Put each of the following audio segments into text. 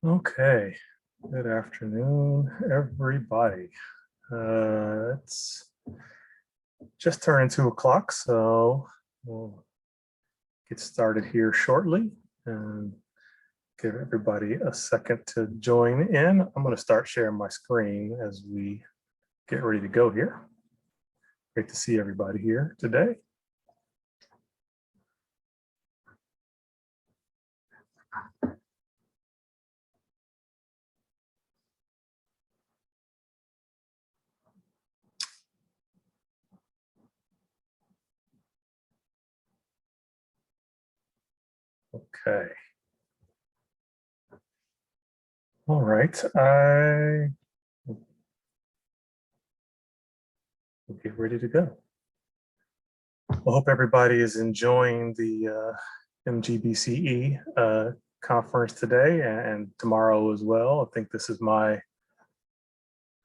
Okay, good afternoon, everybody. It's just turning 2 o'clock, so we'll get started here shortly and give everybody a second to join in. I'm going to start sharing my screen as we get ready to go here. Great to see everybody here today. Okay. All right. We'll get ready to go. I hope everybody is enjoying the MGBCE conference today and tomorrow as well. I think this is my,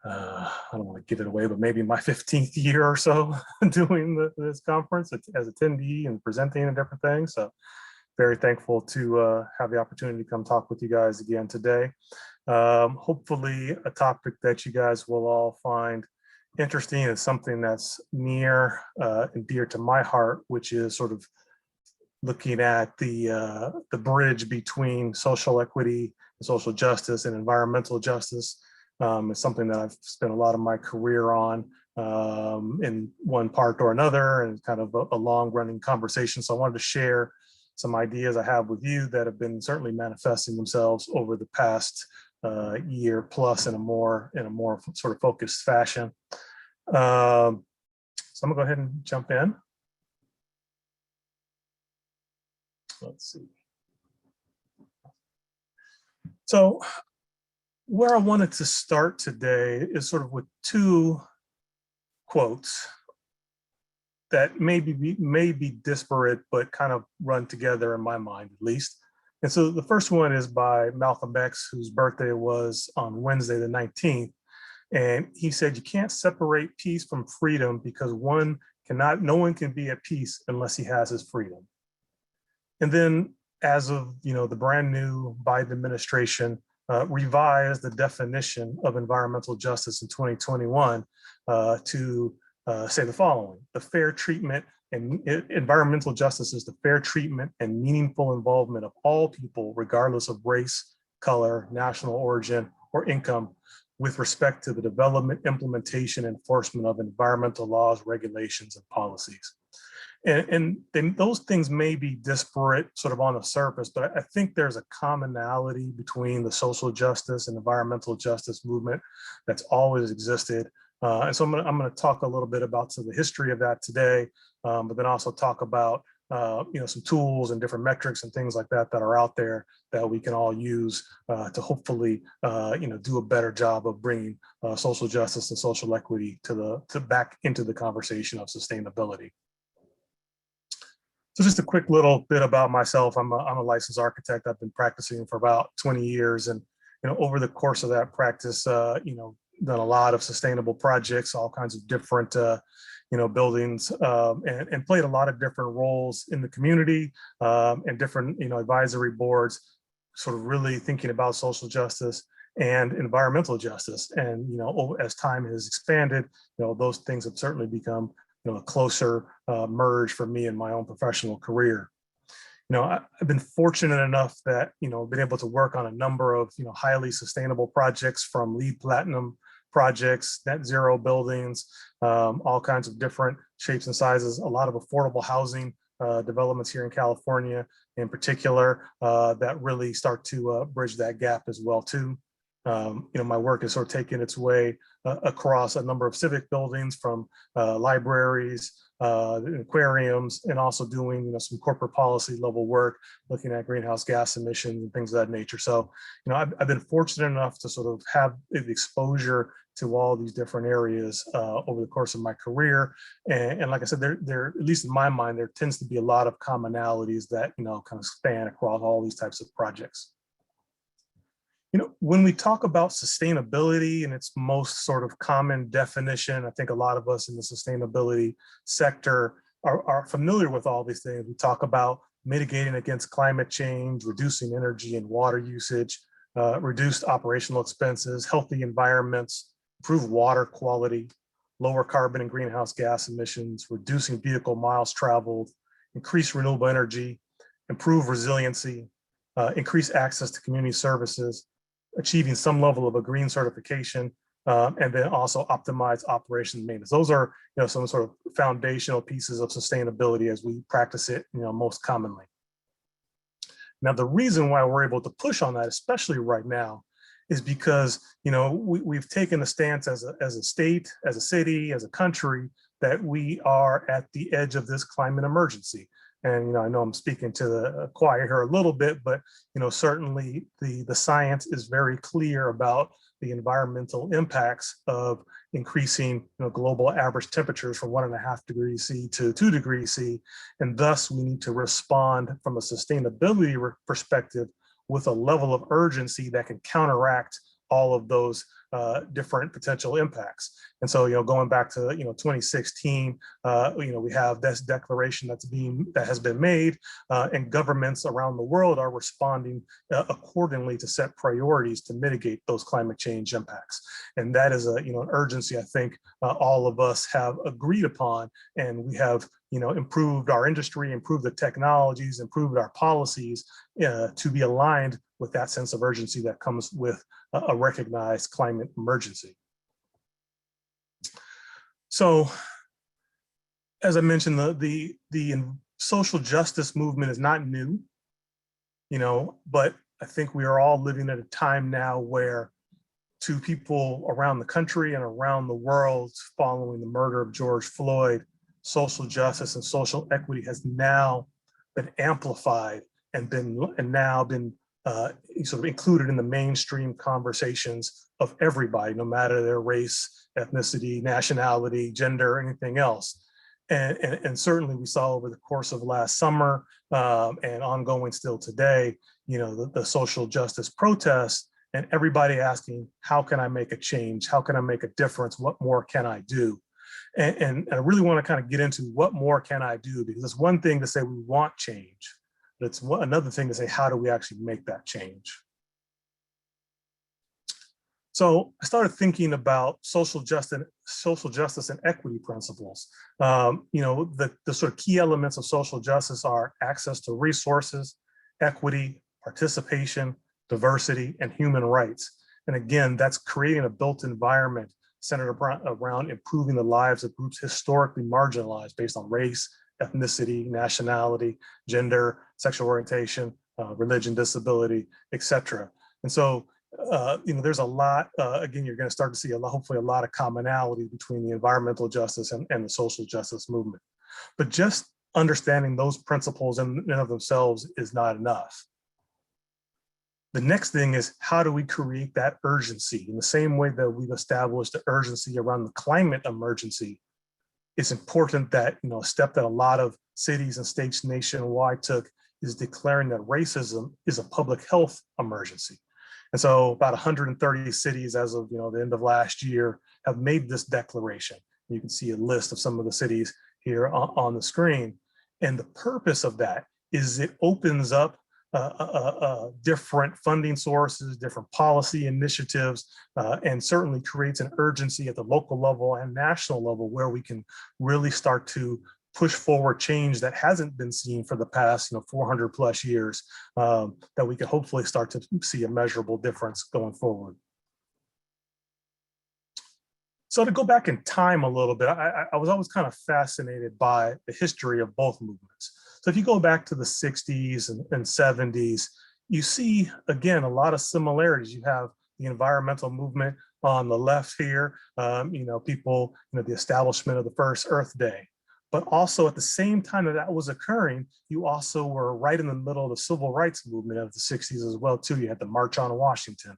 I don't want to give it away, but maybe my 15th year or so doing this conference as attendee and presenting and different things. So very thankful to have the opportunity to come talk with you guys again today. Hopefully a topic that you guys will all find interesting is something that's near and dear to my heart, which is sort of looking at the bridge between social equity and social justice and environmental justice. Is something that I've spent a lot of my career on in one part or another, and kind of a long running conversation. So I wanted to share some ideas I have with you that have been certainly manifesting themselves over the past year plus in a more sort of focused fashion. So I'm gonna go ahead and jump in. Let's see. So where I wanted to start today is sort of with two quotes that may be disparate, but kind of run together in my mind, at least. And so the first one is by Malcolm X, whose birthday was on Wednesday, the 19th. And he said, you can't separate peace from freedom because no one can be at peace unless he has his freedom. And then as of, the brand new Biden administration revised the definition of environmental justice in 2021 to say the following: the fair treatment and environmental justice is the fair treatment and meaningful involvement of all people, regardless of race, color, national origin, or income, with respect to the development, implementation, enforcement of environmental laws, regulations, and policies. And those things may be disparate sort of on the surface, but I think there's a commonality between the social justice and environmental justice movement that's always existed. And so I'm going to talk a little bit about the history of that today, but then also talk about some tools and different metrics and things like that that are out there that we can all use to hopefully do a better job of bringing social justice and social equity to back into the conversation of sustainability. So just a quick little bit about myself. I'm a licensed architect. I've been practicing for about 20 years. And, over the course of that practice, done a lot of sustainable projects, all kinds of different, buildings, and played a lot of different roles in the community and different, advisory boards, sort of really thinking about social justice and environmental justice. And, as time has expanded, those things have certainly become a closer merge for me in my own professional career. I've been fortunate enough that, been able to work on a number of, highly sustainable projects, from LEED Platinum projects, net zero buildings, all kinds of different shapes and sizes, a lot of affordable housing developments here in California in particular that really start to bridge that gap as well too. My work has sort of taken its way across a number of civic buildings, from libraries, aquariums, and also doing some corporate policy level work, looking at greenhouse gas emissions and things of that nature. So, I've been fortunate enough to sort of have the exposure to all these different areas over the course of my career. And like I said, there, at least in my mind, there tends to be a lot of commonalities that, kind of span across all these types of projects. When we talk about sustainability in its most sort of common definition, I think a lot of us in the sustainability sector are familiar with all these things. We talk about mitigating against climate change, reducing energy and water usage, reduced operational expenses, healthy environments, improved water quality, lower carbon and greenhouse gas emissions, reducing vehicle miles traveled, increase renewable energy, improve resiliency, increase access to community services, achieving some level of a green certification, and then also optimize operations and maintenance. Those are, some sort of foundational pieces of sustainability as we practice it, most commonly. Now, the reason why we're able to push on that, especially right now, is because, we've taken a stance as a state, as a city, as a country, that we are at the edge of this climate emergency. And I know I'm speaking to the choir here a little bit, but certainly the science is very clear about the environmental impacts of increasing global average temperatures from 1.5 degrees C to 2 degrees C. And thus we need to respond from a sustainability perspective with a level of urgency that can counteract all of those different potential impacts. And so, going back to 2016, we have this declaration that has been made, and governments around the world are responding accordingly to set priorities to mitigate those climate change impacts. And that is an urgency I think all of us have agreed upon, and we have improved our industry, improved the technologies, improved our policies to be aligned with that sense of urgency that comes with a recognized climate emergency. So, as I mentioned, the social justice movement is not new, but I think we are all living at a time now where, to people around the country and around the world following the murder of George Floyd, social justice and social equity has now been amplified and now been sort of included in the mainstream conversations of everybody, no matter their race, ethnicity, nationality, gender, anything else. And certainly we saw over the course of last summer and ongoing still today, the social justice protests, and everybody asking, how can I make a change? How can I make a difference? What more can I do? And I really want to kind of get into what more can I do, because it's one thing to say we want change, but it's another thing to say, how do we actually make that change? So I started thinking about social justice and equity principles. The sort of key elements of social justice are access to resources, equity, participation, diversity, and human rights. And again, that's creating a built environment centered around improving the lives of groups historically marginalized based on race, ethnicity, nationality, gender, sexual orientation, religion, disability, etc. And so, there's a lot, again, you're going to start to see hopefully a lot of commonality between the environmental justice and the social justice movement. But just understanding those principles in and of themselves is not enough. The next thing is, how do we create that urgency? In the same way that we've established the urgency around the climate emergency, it's important that, a step that a lot of cities and states nationwide took is declaring that racism is a public health emergency. And so about 130 cities as of the end of last year have made this declaration. You can see a list of some of the cities here on the screen. And the purpose of that is it opens up different funding sources, different policy initiatives, and certainly creates an urgency at the local level and national level where we can really start to push forward change that hasn't been seen for the past 400 plus years, that we can hopefully start to see a measurable difference going forward. So to go back in time a little bit, I was always kind of fascinated by the history of both movements. So if you go back to the 60s and 70s, you see, again, a lot of similarities. You have the environmental movement on the left here, people, the establishment of the first Earth Day. But also at the same time that was occurring, you also were right in the middle of the civil rights movement of the 60s as well, too. You had the March on Washington.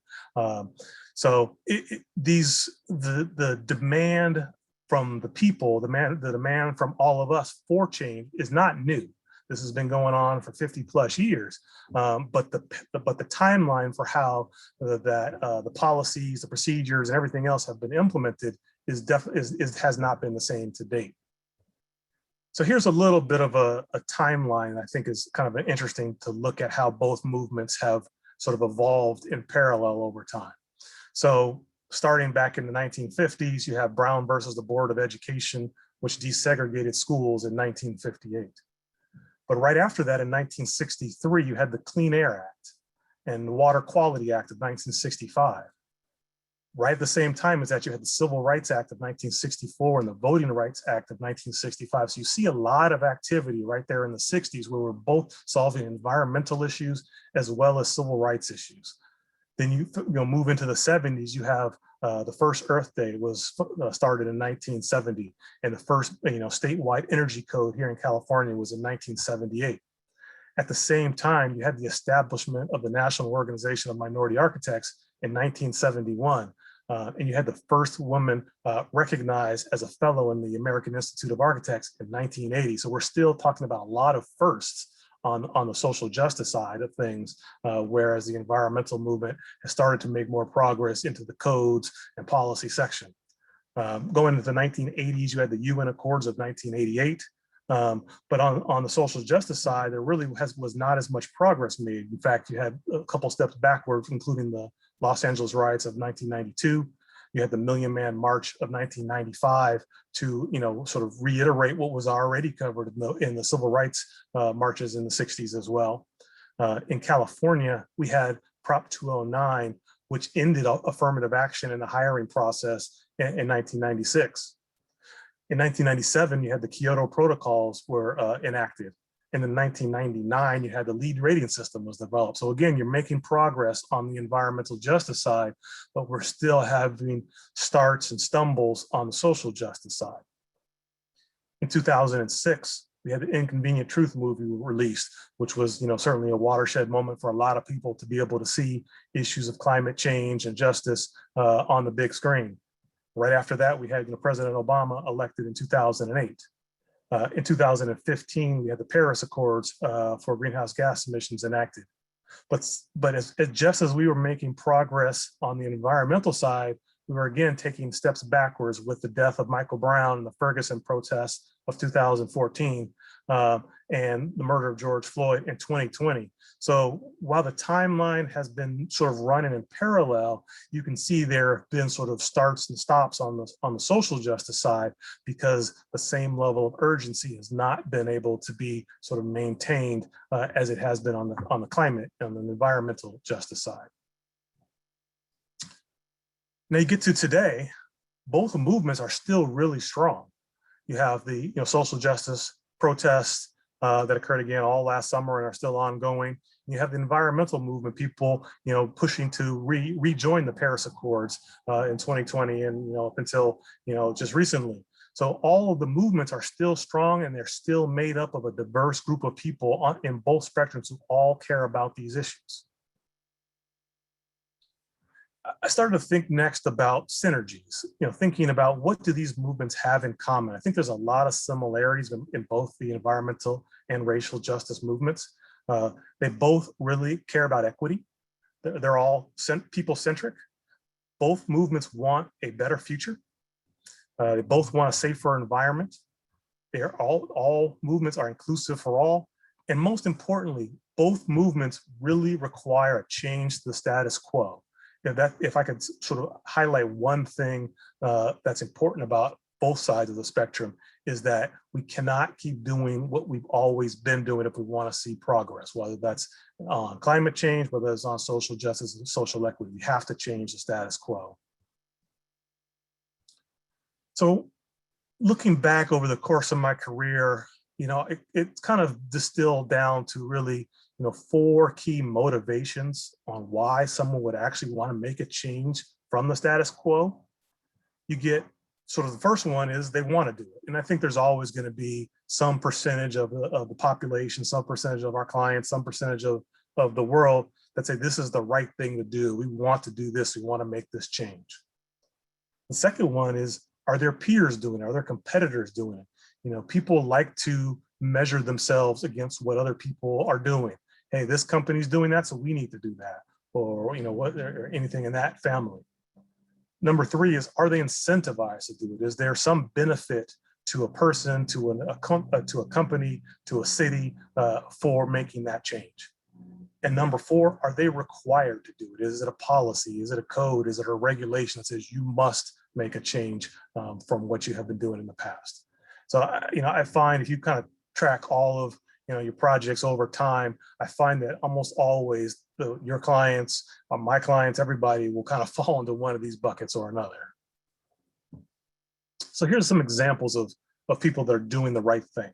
So the demand from the people, the demand from all of us for change is not new. This has been going on for 50 plus years, but the timeline for how the policies, the procedures, and everything else have been implemented has not been the same to date. So here's a little bit of a timeline I think is kind of interesting to look at how both movements have sort of evolved in parallel over time. So starting back in the 1950s, you have Brown versus the Board of Education, which desegregated schools in 1958. But right after that, in 1963, you had the Clean Air Act and the Water Quality Act of 1965. Right at the same time as that, you had the Civil Rights Act of 1964 and the Voting Rights Act of 1965. So you see a lot of activity right there in the 60s where we're both solving environmental issues as well as civil rights issues. Then you move into the 70s, you have the first Earth Day was started in 1970, and the first statewide energy code here in California was in 1978. At the same time, you had the establishment of the National Organization of Minority Architects in 1971. And you had the first woman recognized as a fellow in the American Institute of Architects in 1980. So we're still talking about a lot of firsts on the social justice side of things, whereas the environmental movement has started to make more progress into the codes and policy section. Going into the 1980s, you had the UN Accords of 1988. But on the social justice side, there really was not as much progress made. In fact, you had a couple steps backwards, including the Los Angeles riots of 1992. You had the Million Man March of 1995 to, sort of reiterate what was already covered in the civil rights marches in the 60s as well. In California, we had Prop 209, which ended affirmative action in the hiring process in 1996. In 1997, you had the Kyoto Protocols were enacted. And in 1999, you had the LEED rating system was developed. So again, you're making progress on the environmental justice side, but we're still having starts and stumbles on the social justice side. In 2006, we had the Inconvenient Truth movie released, which was, certainly a watershed moment for a lot of people to be able to see issues of climate change and justice on the big screen. Right after that, we had President Obama elected in 2008. In 2015, we had the Paris Accords for greenhouse gas emissions enacted. But just as we were making progress on the environmental side, we were again taking steps backwards with the death of Michael Brown and the Ferguson protests of 2014 and the murder of George Floyd in 2020. So while the timeline has been sort of running in parallel, you can see there have been sort of starts and stops on the social justice side because the same level of urgency has not been able to be sort of maintained as it has been on the climate and the environmental justice side. Now you get to today, both movements are still really strong. You have the social justice protests that occurred again all last summer and are still ongoing. You have the environmental movement, people pushing to rejoin the Paris Accords in 2020 and up until just recently. So all of the movements are still strong and they're still made up of a diverse group of people in both spectrums who all care about these issues. I started to think next about synergies, thinking about what do these movements have in common. I think there's a lot of similarities in both the environmental and racial justice movements. They both really care about equity. They're all people-centric. Both movements want a better future. They both want a safer environment. They're all movements are inclusive for all. And most importantly, both movements really require a change to the status quo. If I could sort of highlight one thing that's important about both sides of the spectrum is that we cannot keep doing what we've always been doing if we want to see progress, whether that's on climate change, whether it's on social justice and social equity. We have to change the status quo. So looking back over the course of my career, it's kind of distilled down to really 4 key motivations on why someone would actually want to make a change from the status quo. You get sort of the first one is they want to do it. And I think there's always going to be some percentage of the population, some percentage of our clients, some percentage of the world that say this is the right thing to do. We want to do this. We want to make this change. The second one is, are their peers doing it? Are their competitors doing it? People like to measure themselves against what other people are doing. Hey, this company's doing that, so we need to do that, or or anything in that family. Number 3 is, are they incentivized to do it? Is there some benefit to a person, to a company, to a city for making that change? And number four, are they required to do it? Is it a policy? Is it a code? Is it a regulation that says you must make a change from what you have been doing in the past? So, I find if you kind of track all of your projects over time, I find that almost always your clients, my clients, everybody will kind of fall into one of these buckets or another. So here's some examples of people that are doing the right thing.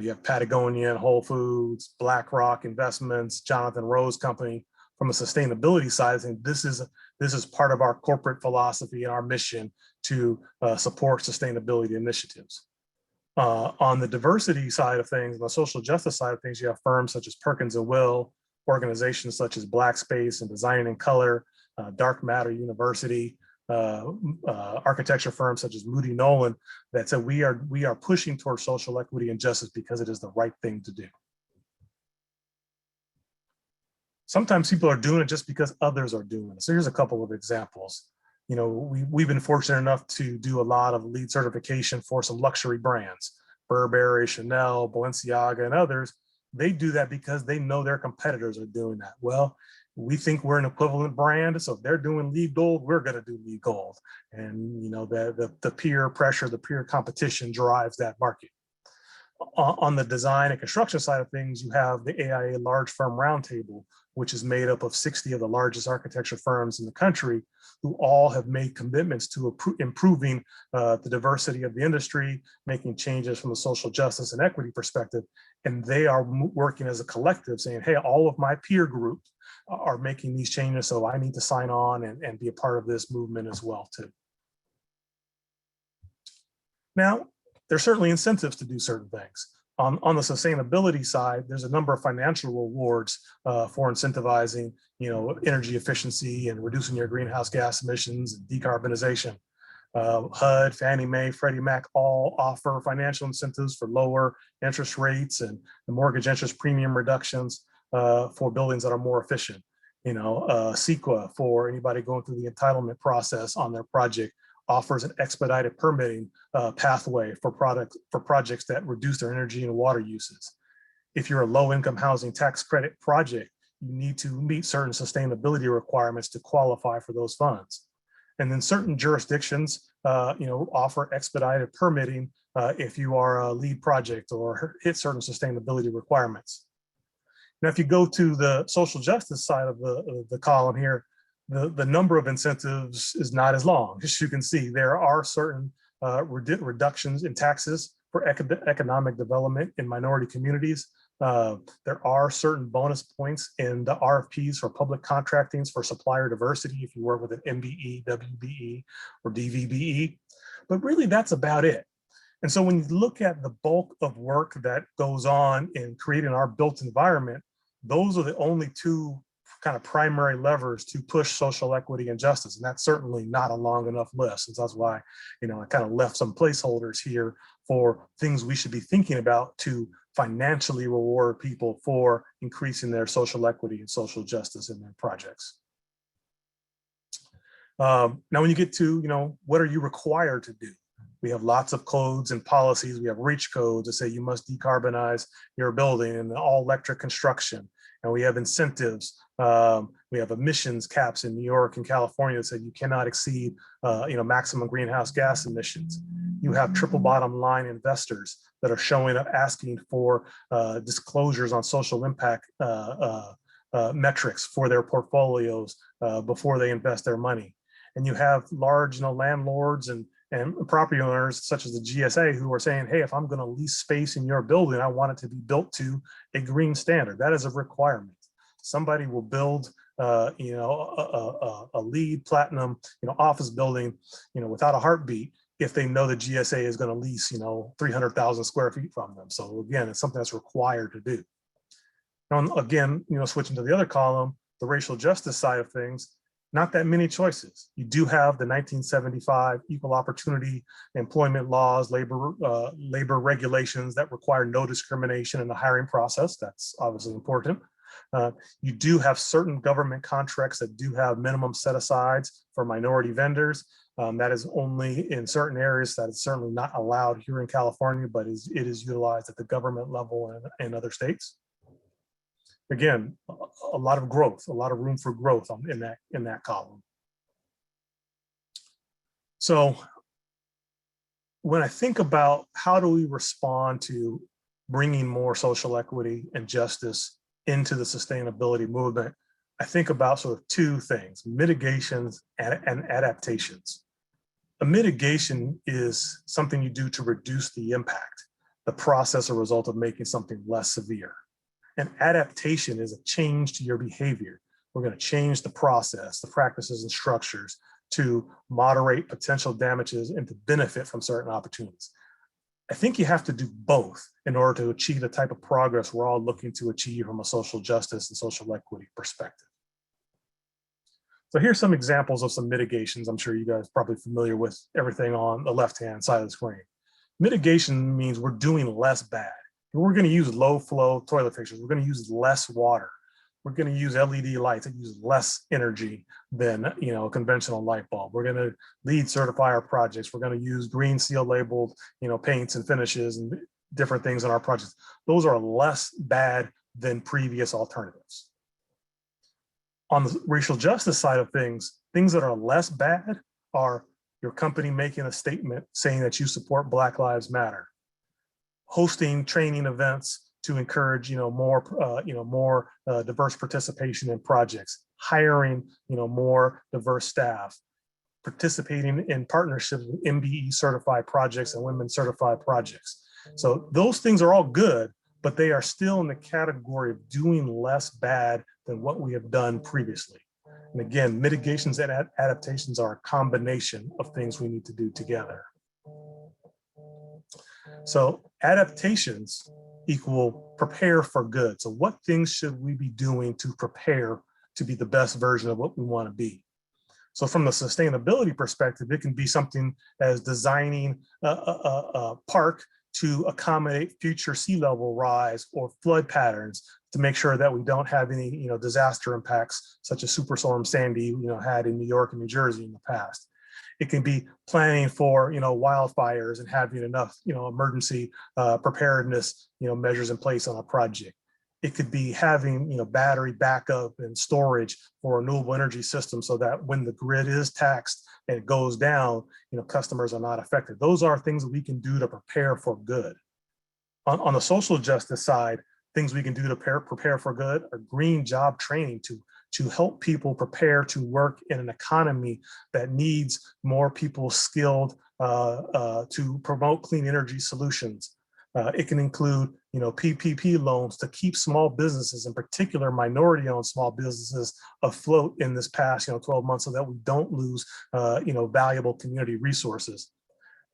You have Patagonia and Whole Foods, BlackRock Investments, Jonathan Rose Company. From a sustainability side, I think this is part of our corporate philosophy and our mission to support sustainability initiatives. On the diversity side of things, on the social justice side of things, you have firms such as Perkins and Will, organizations such as Black Space and Design in Color, Dark Matter University, architecture firms such as Moody Nolan that said we are pushing towards social equity and justice because it is the right thing to do. Sometimes people are doing it just because others are doing it. So here's a couple of examples. We've been fortunate enough to do a lot of LEED certification for some luxury brands, Burberry, Chanel, Balenciaga, and others. They do that because they know their competitors are doing that. Well, we think we're an equivalent brand, so if they're doing LEED Gold, we're going to do LEED Gold. And the peer pressure, the peer competition drives that market. On the design and construction side of things, you have the AIA Large Firm Roundtable, which is made up of 60 of the largest architecture firms in the country, who all have made commitments to improving the diversity of the industry, making changes from a social justice and equity perspective. And they are working as a collective saying, hey, all of my peer group are making these changes, so I need to sign on and be a part of this movement as well too. Now, there's certainly incentives to do certain things. On the sustainability side, there's a number of financial rewards for incentivizing, energy efficiency and reducing your greenhouse gas emissions and decarbonization. HUD, Fannie Mae, Freddie Mac all offer financial incentives for lower interest rates and the mortgage interest premium reductions for buildings that are more efficient. CEQA, for anybody going through the entitlement process on their project, offers an expedited permitting pathway for projects that reduce their energy and water uses. If you're a low-income housing tax credit project, you need to meet certain sustainability requirements to qualify for those funds. And then certain jurisdictions, offer expedited permitting if you are a LEED project or hit certain sustainability requirements. Now, if you go to the social justice side of the column here, the number of incentives is not as long. As you can see, there are certain reductions in taxes for economic development in minority communities. There are certain bonus points in the RFPs for public contractings for supplier diversity if you work with an MBE, WBE, or DVBE. But really, that's about it. And so when you look at the bulk of work that goes on in creating our built environment, those are the only two kind of primary levers to push social equity and justice. And that's certainly not a long enough list. And so that's why, I kind of left some placeholders here for things we should be thinking about to financially reward people for increasing their social equity and social justice in their projects. Now, when you get to, what are you required to do? We have lots of codes and policies. We have REACH codes that say you must decarbonize your building and all electric construction. And we have incentives. We have emissions caps in New York and California that said you cannot exceed, maximum greenhouse gas emissions. You have triple bottom line investors that are showing up asking for disclosures on social impact metrics for their portfolios before they invest their money. And you have large, landlords and property owners such as the GSA who are saying, hey, if I'm going to lease space in your building, I want it to be built to a green standard. That is a requirement. Somebody will build, a LEED platinum, office building, without a heartbeat if they know the GSA is going to lease, 300,000 square feet from them. So again, it's something that's required to do. Now, again, switching to the other column, the racial justice side of things, not that many choices. You do have the 1975 equal opportunity employment laws, labor regulations that require no discrimination in the hiring process. That's obviously important. You do have certain government contracts that do have minimum set-asides for minority vendors. That is only in certain areas. That is certainly not allowed here in California, but it is utilized at the government level and in other states. again, a lot of growth, a lot of room for growth in that column. So when I think about how do we respond to bringing more social equity and justice into the sustainability movement, I think about sort of two things: mitigations and adaptations. A mitigation is something you do to reduce the impact, the process or result of making something less severe. An adaptation is a change to your behavior. We're going to change the process, the practices and structures to moderate potential damages and to benefit from certain opportunities. I think you have to do both in order to achieve the type of progress we're all looking to achieve from a social justice and social equity perspective. So here's some examples of some mitigations. I'm sure you guys are probably familiar with everything on the left-hand side of the screen. Mitigation means we're doing less bad. We're going to use low flow toilet fixtures. We're going to use less water. We're going to use LED lights that use less energy than a conventional light bulb. We're going to LEED certify our projects. We're going to use green seal labeled paints and finishes and different things in our projects. Those are less bad than previous alternatives. On the racial justice side of things that are less bad are your company making a statement saying that you support Black Lives Matter, hosting training events to encourage more diverse participation in projects, hiring more diverse staff, participating in partnerships with MBE certified projects and women certified projects. So those things are all good, but they are still in the category of doing less bad than what we have done previously. And again, mitigations and adaptations are a combination of things we need to do together. So adaptations equal prepare for good. So what things should we be doing to prepare to be the best version of what we want to be? So from the sustainability perspective, it can be something as designing a park to accommodate future sea level rise or flood patterns to make sure that we don't have any disaster impacts such as Superstorm Sandy had in New York and New Jersey in the past. It can be planning for wildfires and having enough emergency preparedness measures in place on a project. It could be having battery backup and storage for renewable energy systems so that when the grid is taxed and it goes down, customers are not affected. Those are things that we can do to prepare for good. On the social justice side, things we can do to prepare for good are green job training to help people prepare to work in an economy that needs more people skilled to promote clean energy solutions. It can include PPP loans to keep small businesses, in particular minority-owned small businesses, afloat in this past 12 months so that we don't lose valuable community resources.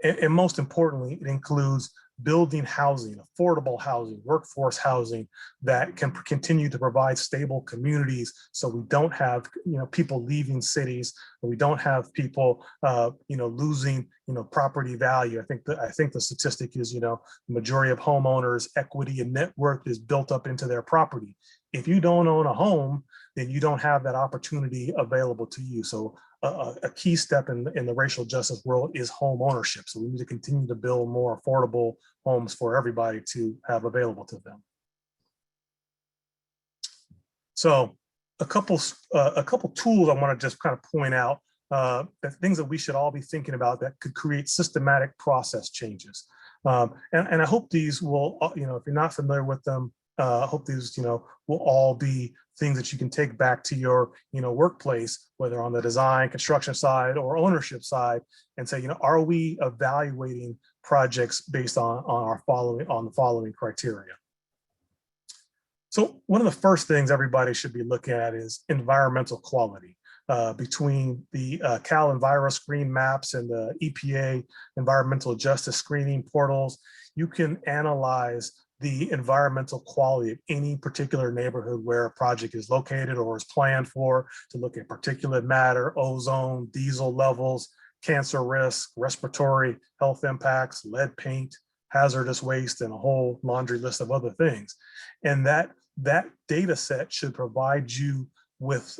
And most importantly, it includes building housing, affordable housing, workforce housing that can continue to provide stable communities so we don't have people leaving cities, or we don't have people losing property value. I think the statistic is the majority of homeowners' equity and net worth is built up into their property. If you don't own a home, then you don't have that opportunity available to you. So a key step in the racial justice world is home ownership. So we need to continue to build more affordable homes for everybody to have available to them. So a couple tools I want to just kind of point out, the things that we should all be thinking about that could create systematic process changes. And I hope these will, if you're not familiar with them, I hope these, will all be things that you can take back to your, workplace, whether on the design, construction side or ownership side, and say, are we evaluating projects based on the following criteria? So one of the first things everybody should be looking at is environmental quality. Between the Cal EnviroScreen maps and the EPA environmental justice screening portals, you can analyze the environmental quality of any particular neighborhood where a project is located or is planned for, to look at particulate matter, ozone, diesel levels, cancer risk, respiratory health impacts, lead paint, hazardous waste, and a whole laundry list of other things. And that data set should provide you with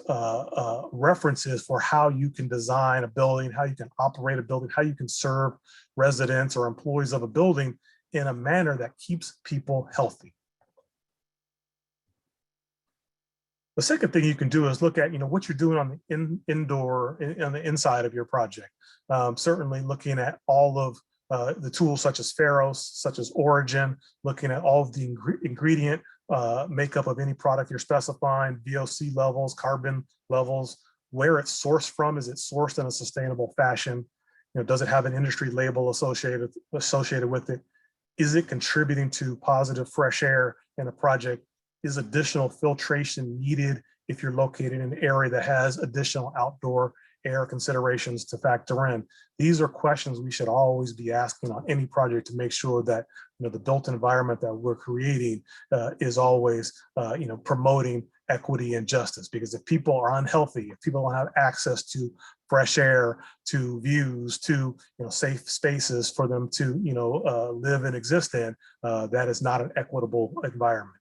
references for how you can design a building, how you can operate a building, how you can serve residents or employees of a building in a manner that keeps people healthy. The second thing you can do is look at, what you're doing on the on the inside of your project. Certainly looking at all of the tools such as Pharos, such as Origin, looking at all of the ingredient makeup of any product you're specifying, VOC levels, carbon levels, where it's sourced from. Is it sourced in a sustainable fashion? Does it have an industry label associated with it? Is it contributing to positive fresh air in a project? Is additional filtration needed if you're located in an area that has additional outdoor air considerations to factor in? These are questions we should always be asking on any project to make sure that the built environment that we're creating is always promoting equity and justice. Because if people are unhealthy, if people don't have access to fresh air, to views, to safe spaces for them to live and exist in, that is not an equitable environment.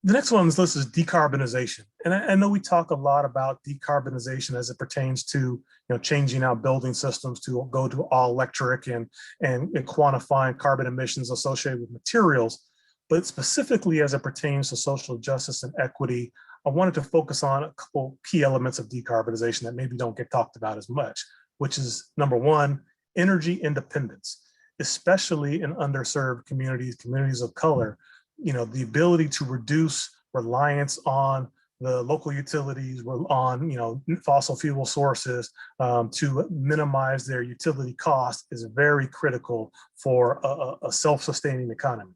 The next one on this list is decarbonization. And I know we talk a lot about decarbonization as it pertains to changing out building systems to go to all electric and quantifying carbon emissions associated with materials. But specifically as it pertains to social justice and equity, I wanted to focus on a couple key elements of decarbonization that maybe don't get talked about as much, which is number one, energy independence, especially in underserved communities of color. The ability to reduce reliance on the local utilities, on fossil fuel sources, to minimize their utility cost is very critical for a self-sustaining economy.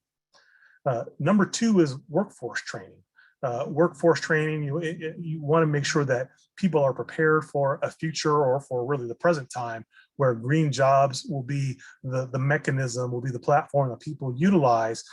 Number two is workforce training. You want to make sure that people are prepared for a future, or for really the present time, where green jobs will be the mechanism, will be the platform that people utilize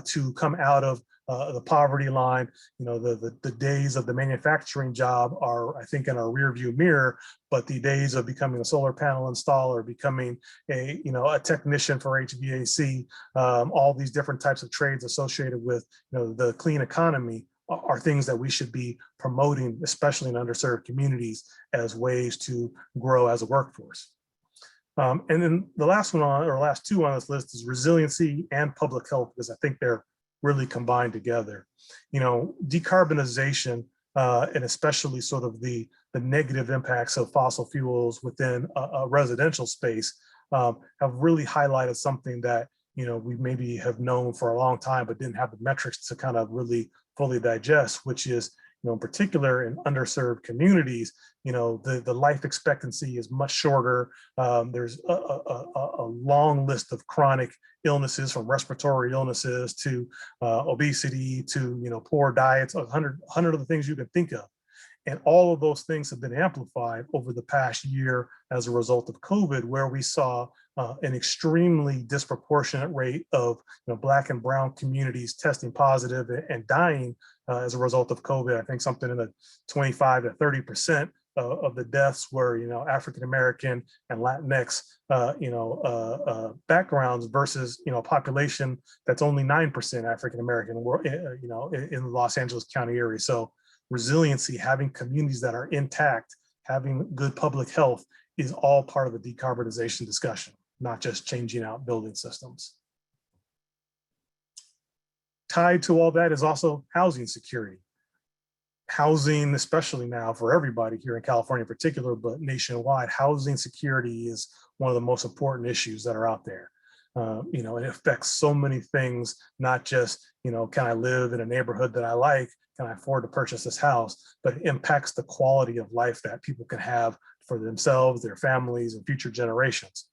to come out of the poverty line. The days of the manufacturing job are, I think, in our rear view mirror, but the days of becoming a solar panel installer, becoming a technician for HVAC, all these different types of trades associated with the clean economy are things that we should be promoting, especially in underserved communities, as ways to grow as a workforce. And then the last two on this list is resiliency and public health, because I think they're really combined together. Decarbonization and especially sort of the negative impacts of fossil fuels within a residential space have really highlighted something that we maybe have known for a long time, but didn't have the metrics to kind of really fully digest, which is, in particular in underserved communities, the life expectancy is much shorter. There's a long list of chronic illnesses, from respiratory illnesses to obesity to poor diets, 100 of the things you can think of. And all of those things have been amplified over the past year as a result of COVID, where we saw an extremely disproportionate rate of Black and brown communities testing positive and dying as a result of COVID. I think something in the 25 to 30% of the deaths were African-American and Latinx backgrounds, versus a population that's only 9% African-American in the Los Angeles County area. So resiliency, having communities that are intact, having good public health, is all part of the decarbonization discussion, not just changing out building systems. Tied to all that is also housing security. Housing, especially now for everybody here in California in particular, but nationwide, housing security is one of the most important issues that are out there. It affects so many things, not just, can I live in a neighborhood that I like? Can I afford to purchase this house? But it impacts the quality of life that people can have for themselves, their families, and future generations.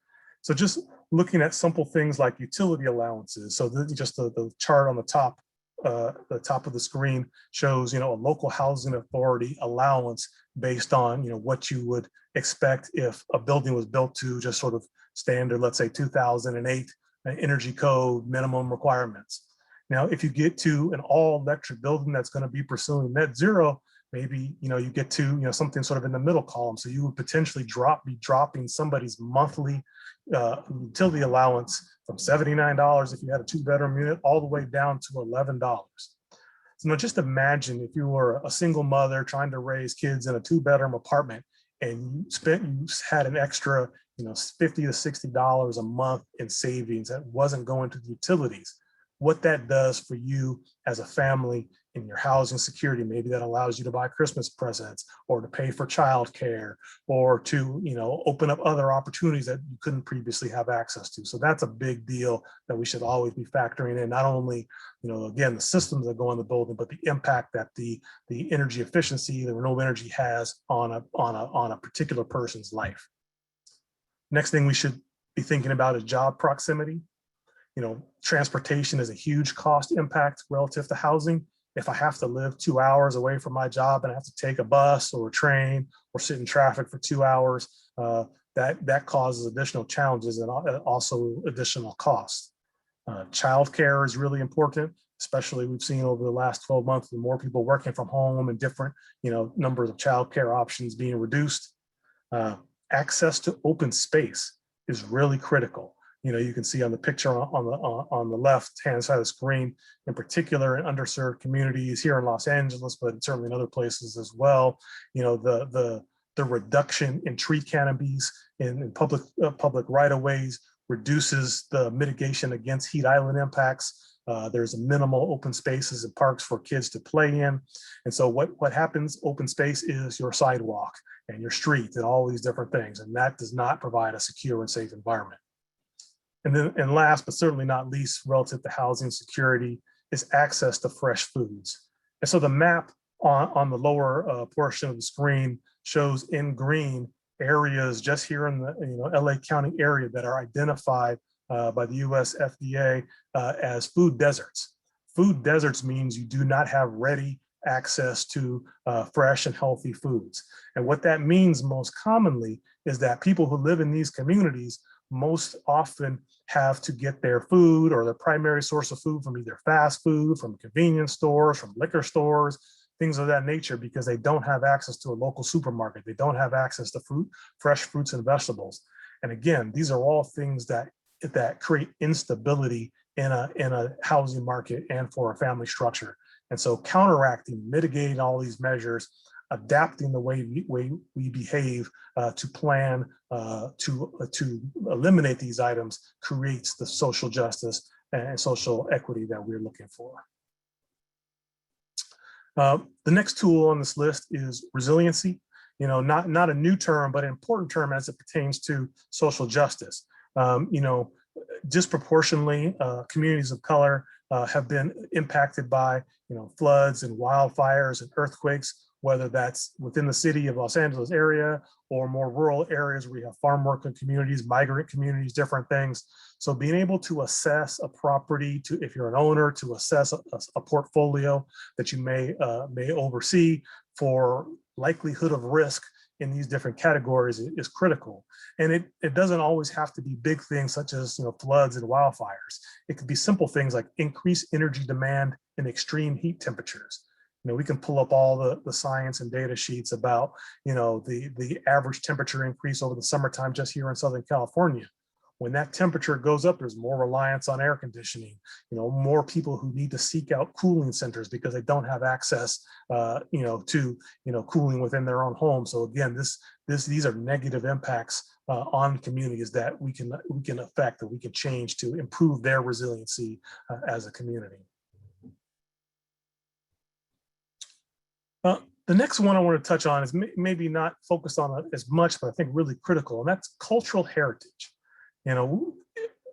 So just looking at simple things like utility allowances. So just the chart on the top of the screen shows, a local housing authority allowance based on, what you would expect if a building was built to just sort of standard, let's say 2008 energy code minimum requirements. Now, if you get to an all electric building that's going to be pursuing net zero, maybe, you get to, something sort of in the middle column. So you would potentially be dropping somebody's monthly utility allowance from $79 if you had a 2-bedroom unit all the way down to $11. So now just imagine if you were a single mother trying to raise kids in a 2-bedroom apartment, and you had an extra, $50 to $60 a month in savings that wasn't going to the utilities. what that does for you as a family in your housing security. Maybe that allows you to buy Christmas presents or to pay for childcare or to, open up other opportunities that you couldn't previously have access to. So that's a big deal that we should always be factoring in, not only, again, the systems that go in the building, but the impact that the energy efficiency, the renewable energy has on a particular person's life. Next thing we should be thinking about is job proximity. Transportation is a huge cost impact relative to housing. If I have to live 2 hours away from my job and I have to take a bus or a train or sit in traffic for 2 hours, that causes additional challenges and also additional costs. Childcare is really important, especially we've seen over the last 12 months, the more people working from home and different, numbers of childcare options being reduced. Access to open space is really critical. You can see on the picture on the left-hand side of the screen, in particular in underserved communities here in Los Angeles, but certainly in other places as well, the reduction in tree canopies in public right-of-ways reduces the mitigation against heat island impacts. There's minimal open spaces and parks for kids to play in. And so what happens, open space is your sidewalk and your street and all these different things. And that does not provide a secure and safe environment. And last, but certainly not least, relative to housing security, is access to fresh foods. And so the map on the lower portion of the screen shows in green areas just here in the LA County area that are identified by the US FDA as food deserts. Food deserts means you do not have ready access to fresh and healthy foods. And what that means most commonly is that people who live in these communities most often have to get their food or their primary source of food from either fast food, from convenience stores, from liquor stores, things of that nature, because they don't have access to a local supermarket. They don't have access to fresh fruits and vegetables. And again, these are all things that create instability in a housing market and for a family structure. And so counteracting, mitigating all these measures, adapting the way we behave to plan to eliminate these items creates the social justice and social equity that we're looking for. The next tool on this list is resiliency. Not a new term, but an important term as it pertains to social justice. Disproportionately, communities of color have been impacted by floods and wildfires and earthquakes, whether that's within the city of Los Angeles area or more rural areas where you have farm worker communities, migrant communities, different things. So being able to assess a property, if you're an owner, to assess a portfolio that you may oversee for likelihood of risk in these different categories is critical. And it doesn't always have to be big things such as floods and wildfires. It could be simple things like increased energy demand in extreme heat temperatures. We can pull up all the science and data sheets about the average temperature increase over the summertime just here in Southern California. When that temperature goes up, there's more reliance on air conditioning, more people who need to seek out cooling centers because they don't have access, to cooling within their own home. So again, these are negative impacts on communities that we can affect, that we can change to improve their resiliency as a community. The next one I want to touch on is maybe not focused on it as much, but I think really critical, and that's cultural heritage.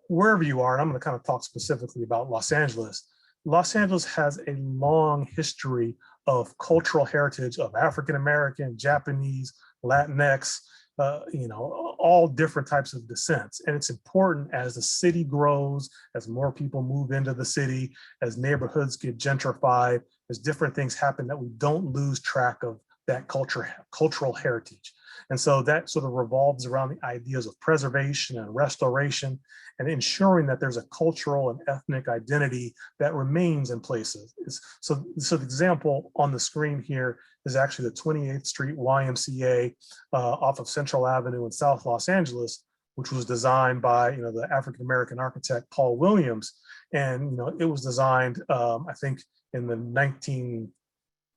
Wherever you are, and I'm going to kind of talk specifically about Los Angeles. Los Angeles has a long history of cultural heritage of African-American, Japanese, Latinx, all different types of descents. And it's important as the city grows, as more people move into the city, as neighborhoods get gentrified, as different things happen, that we don't lose track of that cultural heritage. And so that sort of revolves around the ideas of preservation and restoration and ensuring that there's a cultural and ethnic identity that remains in places. So the example on the screen here is actually the 28th Street YMCA off of Central Avenue in South Los Angeles, which was designed by the African-American architect Paul Williams. And it was designed, I think, in the 1920s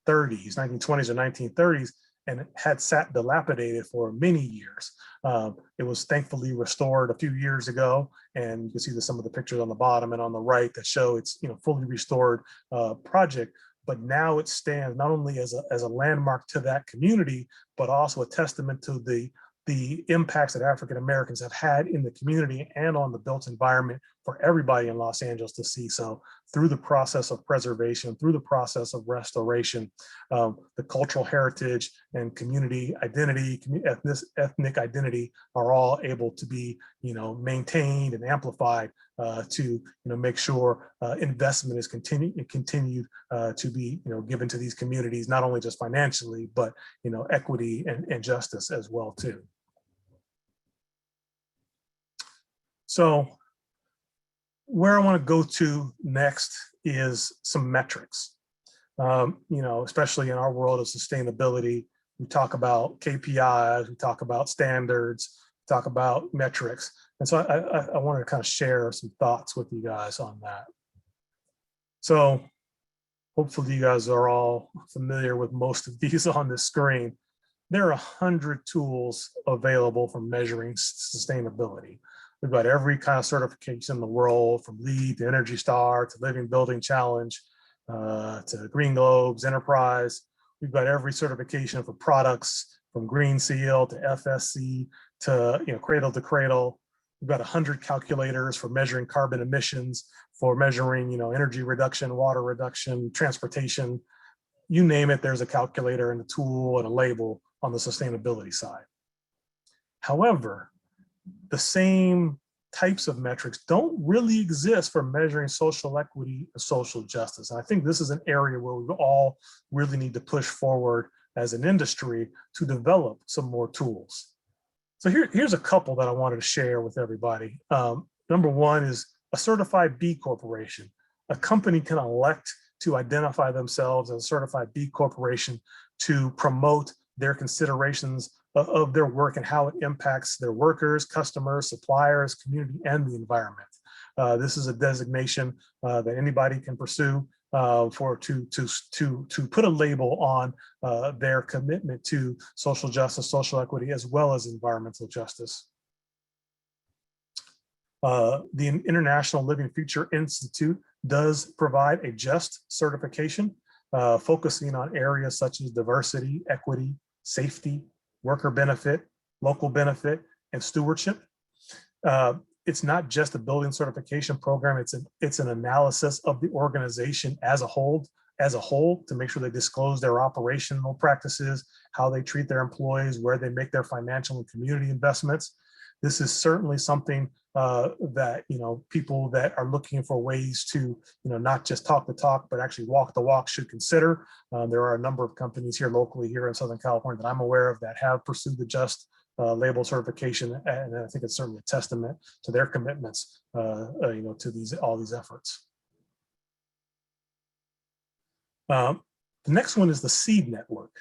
or 1930s. and it had sat dilapidated for many years. It was thankfully restored a few years ago, and you can see some of the pictures on the bottom and on the right that show it's fully restored project. But now it stands not only as a landmark to that community, but also a testament to the impacts that African Americans have had in the community and on the built environment for everybody in Los Angeles to see. So through the process of preservation, through the process of restoration, the cultural heritage and community identity, ethnic identity are all able to be maintained and amplified to make sure investment is continued to be given to these communities, not only just financially, but equity and justice as well too. So where I want to go to next is some metrics. Especially in our world of sustainability, we talk about KPIs, we talk about standards, we talk about metrics. And so I wanted to kind of share some thoughts with you guys on that. So hopefully you guys are all familiar with most of these on the screen. There are 100 tools available for measuring sustainability. We've got every kind of certification in the world, from LEED to Energy Star to Living Building Challenge to Green Globes, Enterprise. We've got every certification for products, from Green Seal to FSC to Cradle to Cradle. We've got 100 calculators for measuring carbon emissions, for measuring energy reduction, water reduction, transportation. You name it, there's a calculator and a tool and a label on the sustainability side. However, the same types of metrics don't really exist for measuring social equity and social justice. And I think this is an area where we all really need to push forward as an industry to develop some more tools. So here's a couple that I wanted to share with everybody. Number one is a certified B corporation. A company can elect to identify themselves as a certified B corporation to promote their considerations of their work and how it impacts their workers, customers, suppliers, community, and the environment. This is a designation that anybody can pursue to put a label on their commitment to social justice, social equity, as well as environmental justice. The International Living Future Institute does provide a JUST certification, focusing on areas such as diversity, equity, safety, worker benefit, local benefit, and stewardship. It's not just a building certification program, it's an analysis of the organization as a whole to make sure they disclose their operational practices, how they treat their employees, where they make their financial and community investments. This is certainly something that people that are looking for ways to not just talk the talk but actually walk the walk should consider. There are a number of companies here locally here in Southern California that I'm aware of that have pursued the JUST label certification, and I think it's certainly a testament to their commitments to all these efforts. The next one is the SEED network.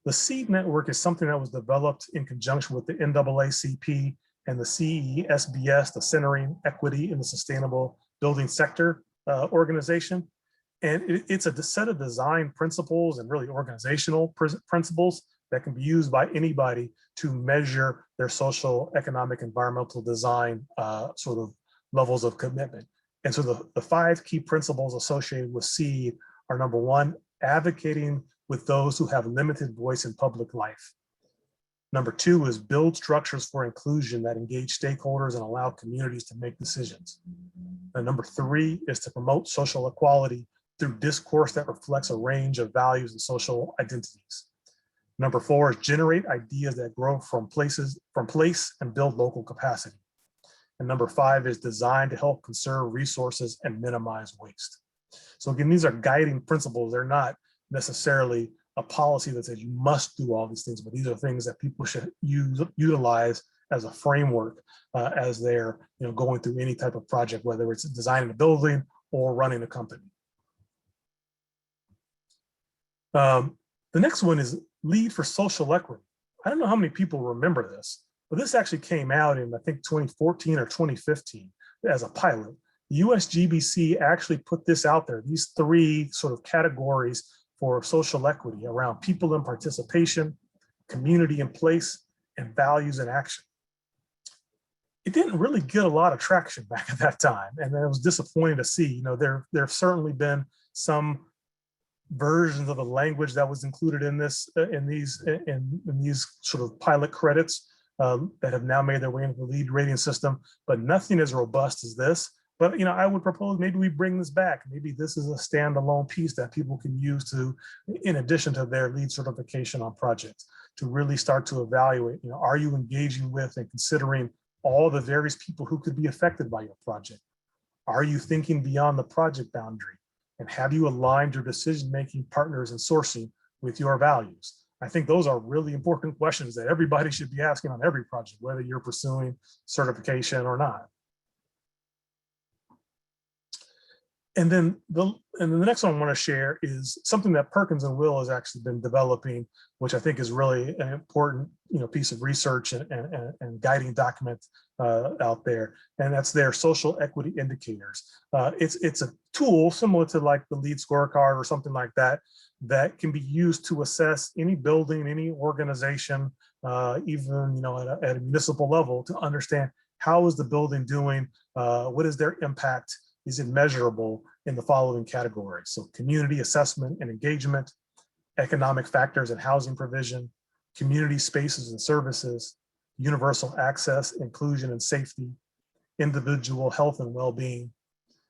The SEED network is something that was developed in conjunction with the NAACP and the CESBS, the Centering Equity in the Sustainable Building Sector organization. And it's a set of design principles and really organizational principles that can be used by anybody to measure their social, economic, environmental design sort of levels of commitment. And so the 5 key principles associated with SEED are: number one, advocating with those who have limited voice in public life. Number 2 is build structures for inclusion that engage stakeholders and allow communities to make decisions. And number 3 is to promote social equality through discourse that reflects a range of values and social identities. Number 4 is generate ideas that grow from place and build local capacity. And number 5 is designed to help conserve resources and minimize waste. So again, these are guiding principles. They're not necessarily a policy that says you must do all these things, but these are things that people should utilize as a framework as they're going through any type of project, whether it's designing a building or running a company. The next one is Lead for Social Equity. I don't know how many people remember this, but this actually came out in, I think, 2014 or 2015 as a pilot. The USGBC actually put this out there, these 3 sort of categories for social equity around people and participation, community in place, and values in action. It didn't really get a lot of traction back at that time, and it was disappointing to see. There have certainly been some versions of the language that was included in this, in these sort of pilot credits that have now made their way into the LEED rating system, but nothing as robust as this. But I would propose maybe we bring this back. Maybe this is a standalone piece that people can use to, in addition to their LEED certification on projects, to really start to evaluate. Are you engaging with and considering all the various people who could be affected by your project? Are you thinking beyond the project boundary? And have you aligned your decision-making partners and sourcing with your values? I think those are really important questions that everybody should be asking on every project, whether you're pursuing certification or not. And then the next one I want to share is something that Perkins and Will has actually been developing, which I think is really an important piece of research and guiding document out there, and that's their social equity indicators. It's a tool similar to like the LEED scorecard or something like that, that can be used to assess any building, any organization, even at a municipal level, to understand how is the building doing, what is their impact. Is it measurable in the following categories? So community assessment and engagement, economic factors and housing provision, community spaces and services, universal access, inclusion and safety, individual health and well-being,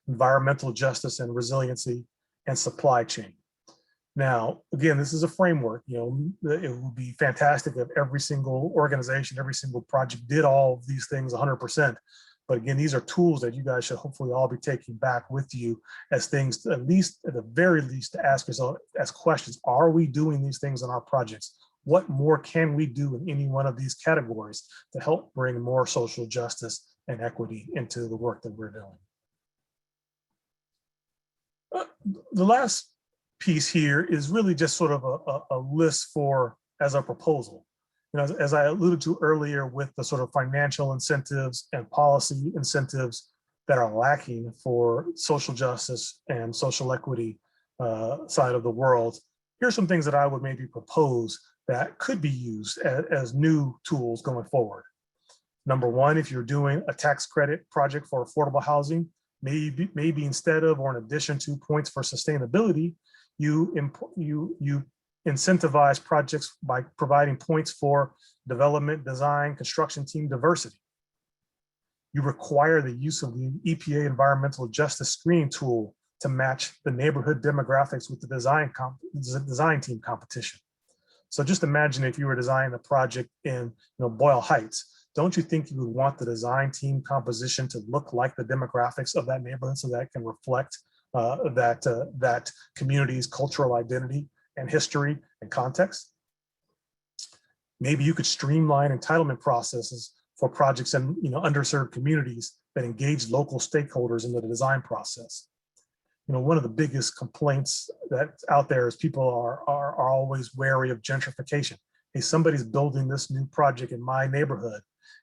environmental justice and resiliency, and supply chain. Now, again, this is a framework. It would be fantastic if every single organization, every single project did all of these things 100%. But again, these are tools that you guys should hopefully all be taking back with you as things, at the very least, to ask yourself as questions. Are we doing these things in our projects? What more can we do in any one of these categories to help bring more social justice and equity into the work that we're doing? The last piece here is really just sort of a list as a proposal. As I alluded to earlier, with the sort of financial incentives and policy incentives that are lacking for social justice and social equity side of the world, here's some things that I would maybe propose that could be used as new tools going forward. Number one, if you're doing a tax credit project for affordable housing, maybe instead of or in addition to points for sustainability, you incentivize projects by providing points for development, design, construction team diversity. You require the use of the EPA environmental justice screening tool to match the neighborhood demographics with the design team competition. So just imagine if you were designing a project in Boyle Heights, don't you think you would want the design team composition to look like the demographics of that neighborhood, so that it can reflect that community's cultural identity and history and context? Maybe you could streamline entitlement processes for projects in underserved communities that engage local stakeholders in the design process. One of the biggest complaints that's out there is people are always wary of gentrification. Hey, somebody's building this new project in my neighborhood,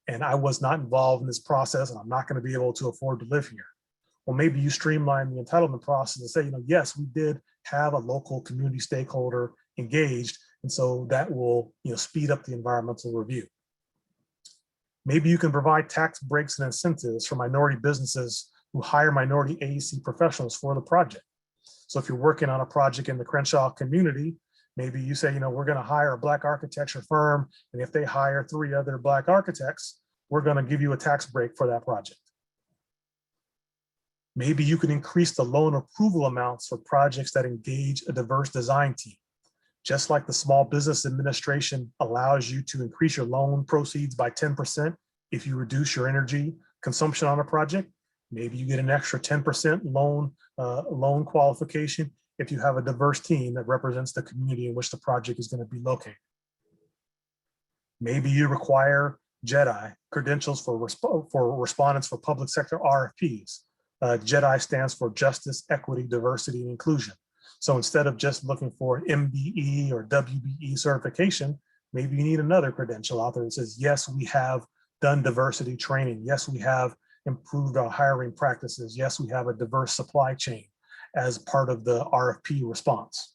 and I was not involved in this process, and I'm not going to be able to afford to live here. Well, maybe you streamline the entitlement process and say, yes, we did have a local community stakeholder engaged, and so that will speed up the environmental review. Maybe you can provide tax breaks and incentives for minority businesses who hire minority AEC professionals for the project. So if you're working on a project in the Crenshaw community, maybe you say, we're going to hire a Black architecture firm, and if they hire 3 other Black architects, we're going to give you a tax break for that project. Maybe you can increase the loan approval amounts for projects that engage a diverse design team. Just like the Small Business Administration allows you to increase your loan proceeds by 10% if you reduce your energy consumption on a project, maybe you get an extra 10% loan qualification if you have a diverse team that represents the community in which the project is going to be located. Maybe you require JEDI credentials for respondents for public sector RFPs. JEDI stands for Justice, Equity, Diversity, and Inclusion. So instead of just looking for an MBE or WBE certification, maybe you need another credential out there that says, yes, we have done diversity training. Yes, we have improved our hiring practices. Yes, we have a diverse supply chain as part of the RFP response.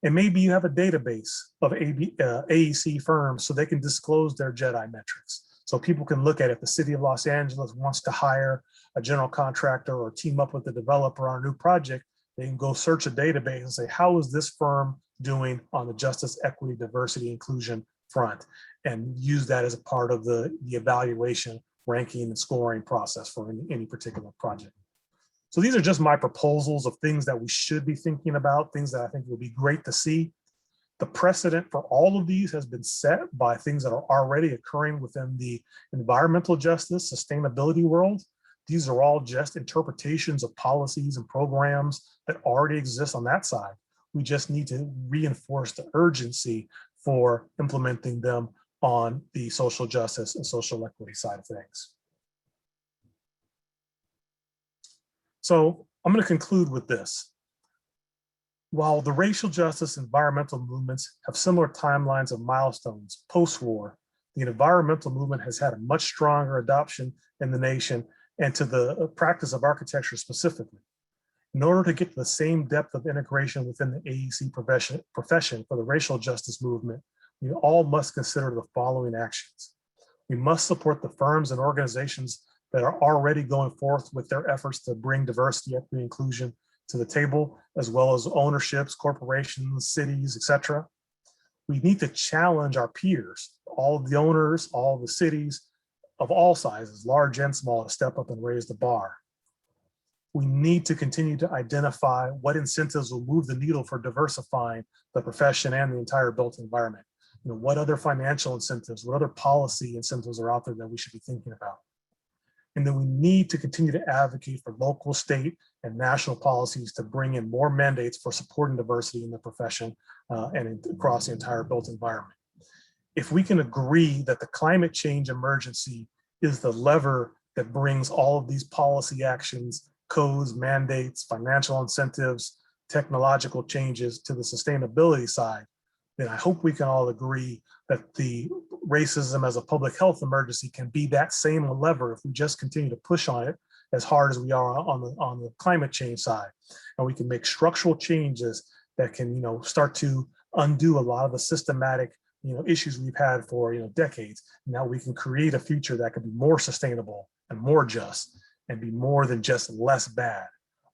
And maybe you have a database of AEC firms so they can disclose their JEDI metrics. So people can look at if the city of Los Angeles wants to hire a general contractor or team up with a developer on a new project, they can go search a database and say, how is this firm doing on the justice, equity, diversity, inclusion front, and use that as a part of the evaluation, ranking, and scoring process for any particular project. So these are just my proposals of things that we should be thinking about, things that I think will be great to see. The precedent for all of these has been set by things that are already occurring within the environmental justice, sustainability world. These are all just interpretations of policies and programs that already exist on that side. We just need to reinforce the urgency for implementing them on the social justice and social equity side of things. So I'm going to conclude with this. While the racial justice environmental movements have similar timelines of milestones post-war, the environmental movement has had a much stronger adoption in the nation and to the practice of architecture specifically. In order to get to the same depth of integration within the AEC profession for the racial justice movement, we all must consider the following actions. We must support the firms and organizations that are already going forth with their efforts to bring diversity, equity, inclusion to the table, as well as ownerships, corporations, cities, etc. We need to challenge our peers, all of the owners, all of the cities of all sizes, large and small, to step up and raise the bar. We need to continue to identify what incentives will move the needle for diversifying the profession and the entire built environment. You know, what other financial incentives, what other policy incentives are out there that we should be thinking about? And then we need to continue to advocate for local, state, and national policies to bring in more mandates for supporting diversity in the profession and across the entire built environment. If we can agree that the climate change emergency is the lever that brings all of these policy actions, codes, mandates, financial incentives, technological changes to the sustainability side, then I hope we can all agree that the racism as a public health emergency can be that same lever if we just continue to push on it as hard as we are on the climate change side. And we can make structural changes that can, start to undo a lot of the systematic, issues we've had for, decades. Now we can create a future that can be more sustainable and more just and be more than just less bad.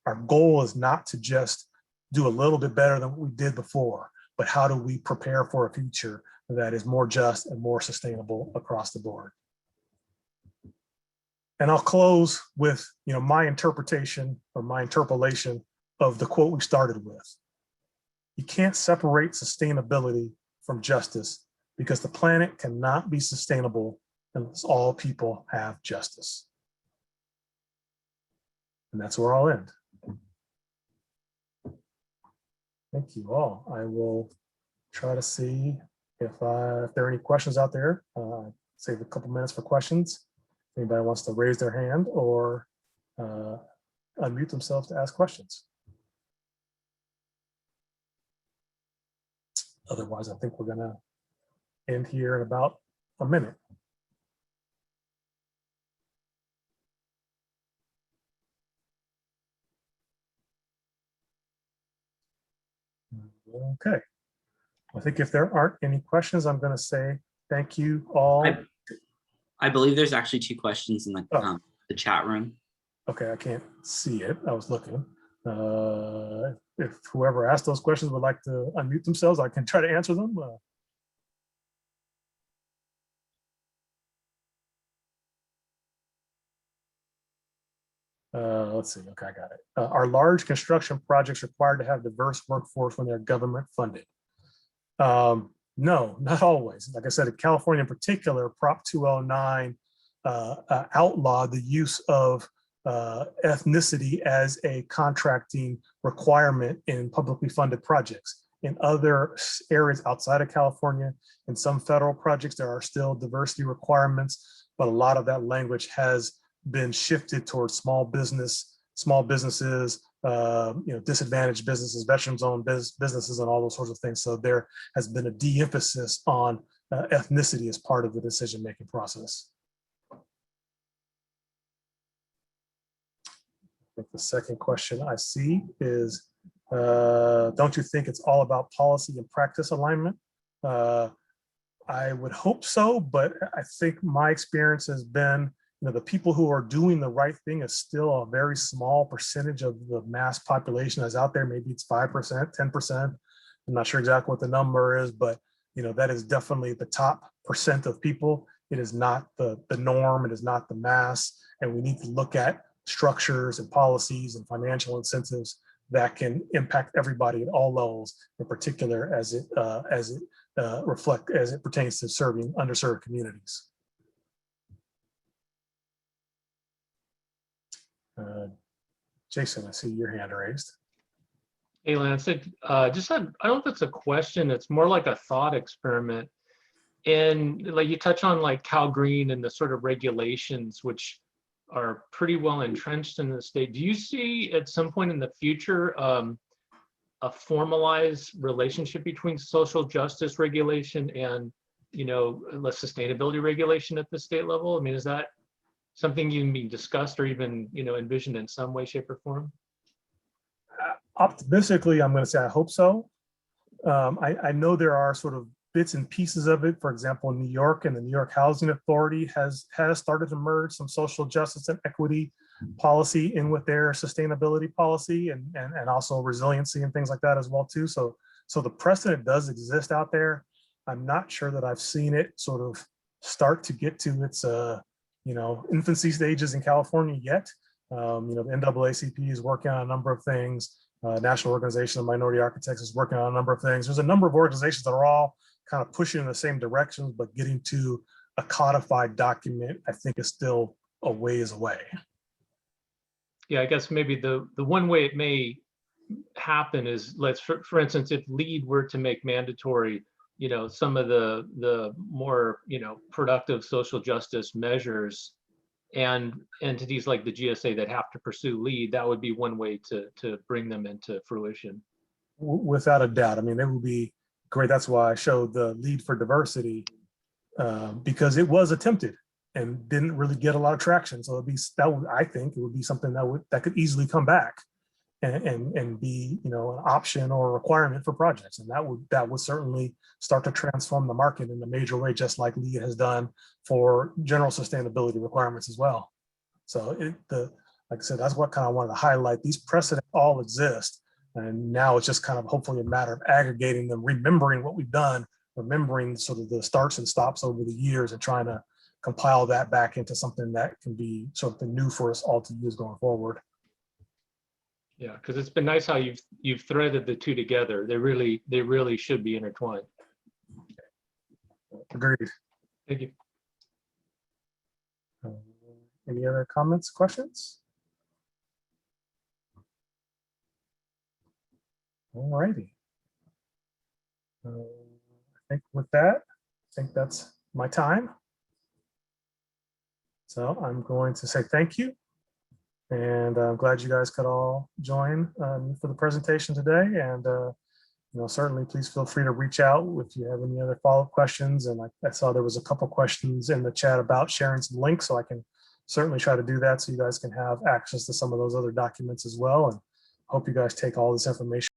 Our goal is not to just do a little bit better than what we did before, but how do we prepare for a future that is more just and more sustainable across the board? And I'll close with, my interpretation or my interpolation of the quote we started with. You can't separate sustainability from justice because the planet cannot be sustainable unless all people have justice. And that's where I'll end. Thank you all. I will try to see if there are any questions out there. Save a couple minutes for questions. If anybody wants to raise their hand or unmute themselves to ask questions. Otherwise, I think we're gonna end here in about a minute. Okay. I think if there aren't any questions, I'm going to say thank you all. I believe there's actually 2 questions in the chat room. Okay, I can't see it. I was looking. If whoever asked those questions would like to unmute themselves, I can try to answer them. Let's see. Okay, I got it. Are large construction projects required to have diverse workforce when they're government funded? No, not always. Like I said, in California in particular, Prop 209 outlawed the use of ethnicity as a contracting requirement in publicly funded projects. In other areas outside of California, in some federal projects, there are still diversity requirements, but a lot of that language has been shifted towards small businesses, disadvantaged businesses, veterans-owned businesses, and all those sorts of things. So there has been a de-emphasis on ethnicity as part of the decision-making process. I think the second question I see is, Don't you think it's all about policy and practice alignment? I would hope so, but I think my experience has been, the people who are doing the right thing is still a very small percentage of the mass population that's out there. Maybe it's 5%, 10%. I'm not sure exactly what the number is, but that is definitely the top percent of people. It is not the norm. It is not the mass. And we need to look at structures and policies and financial incentives that can impact everybody at all levels, in particular as it pertains to serving underserved communities. Jason, I see your hand raised. Hey, Lance, I don't know if it's a question, it's more like a thought experiment. And like you touch on like Cal Green and the sort of regulations, which are pretty well entrenched in the state. Do you see at some point in the future a formalized relationship between social justice regulation and, less sustainability regulation at the state level? I mean, is that something you can be discussed or even, envisioned in some way, shape, or form? Optimistically, I'm going to say I hope so. I know there are sort of bits and pieces of it. For example, in New York, and the New York Housing Authority has started to merge some social justice and equity policy in with their sustainability policy and also resiliency and things like that as well too. So the precedent does exist out there. I'm not sure that I've seen it sort of start to get to its infancy stages in California yet. The NAACP is working on a number of things. National Organization of Minority Architects is working on a number of things. There's a number of organizations that are all kind of pushing in the same directions, but getting to a codified document, I think, is still a ways away. Yeah, I guess maybe the one way it may happen is, for instance, if LEED were to make mandatory, some of the more, productive social justice measures, and entities like the GSA that have to pursue LEED, that would be one way to bring them into fruition. Without a doubt. I mean, it would be great. That's why I showed the LEED for Diversity, because it was attempted and didn't really get a lot of traction. So I think it would be something that could easily come back and be, an option or a requirement for projects. And that would certainly start to transform the market in a major way, just like LEED has done for general sustainability requirements as well. So like I said, that's what kind of wanted to highlight. These precedents all exist. And now it's just kind of hopefully a matter of aggregating them, remembering what we've done, remembering sort of the starts and stops over the years, and trying to compile that back into something that can be something new for us all to use going forward. Yeah, because it's been nice how you've threaded the two together. They really should be intertwined. Agreed. Thank you. Any other comments, questions? All righty. I think with that, that's my time. So I'm going to say thank you. And I'm glad you guys could all join for the presentation today. And certainly please feel free to reach out if you have any other follow-up questions. And I saw there was a couple questions in the chat about sharing some links, so I can certainly try to do that so you guys can have access to some of those other documents as well. And hope you guys take all this information